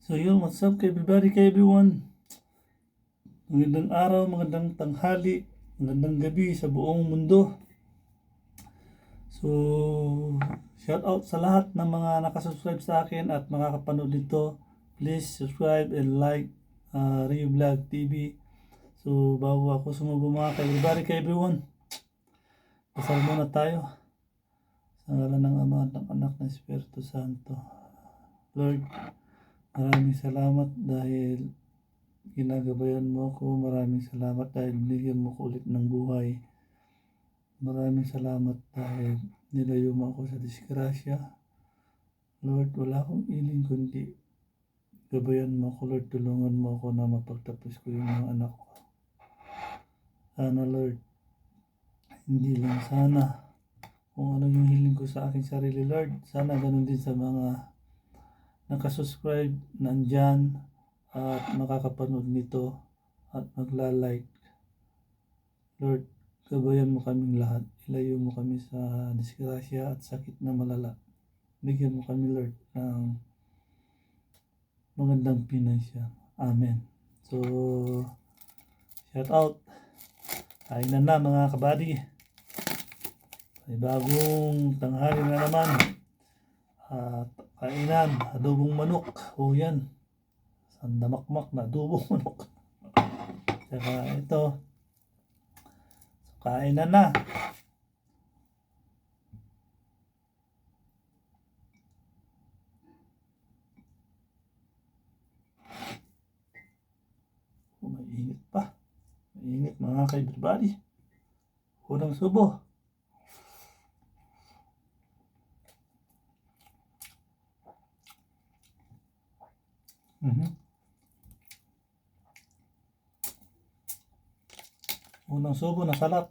So yun, what's up everybody, everyone? Magandang araw, magandang tanghali, magandang gabi sa buong mundo. So, shout out sa lahat ng mga nakasubscribe sa akin at makakapanood nito. Please subscribe and like Rio Vlog TV. So, bago ako sumubo mga everybody, everyone, pasal muna tayo. Sa ngalan ng Ama at ng Anak ng Espiritu Santo. Lord, maraming salamat dahil ginagabayan mo ako. Maraming salamat dahil binigyan mo ko ulit ng buhay. Maraming salamat dahil nilayo mo ako sa disgrasya. Lord, wala akong iling kundi gabayan mo ako, Lord. Tulungan mo ako na mapagtapos ko yung mga anak ko. Sana, Lord, hindi lang sana kung ano yung hiling ko sa aking sarili, Lord. Sana ganun din sa mga nakasubscribe nandyan at makakapanood nito at magla-like. Lord, gabayan mo kaming lahat. Ilayo mo kami sa disgrasya at sakit na malala. Bigyan mo kami, Lord, ng magandang pinansya. Amen. So, shout out. Kainan na mga kabady. May bagong tanghali na naman. Kainan, adobong manok. O yan. Sandamakmak na adobong manok. Saka ito. Kainan na. Mainit pa. Mainit mga ka-everybody. Unang subo. Unang subo na salat.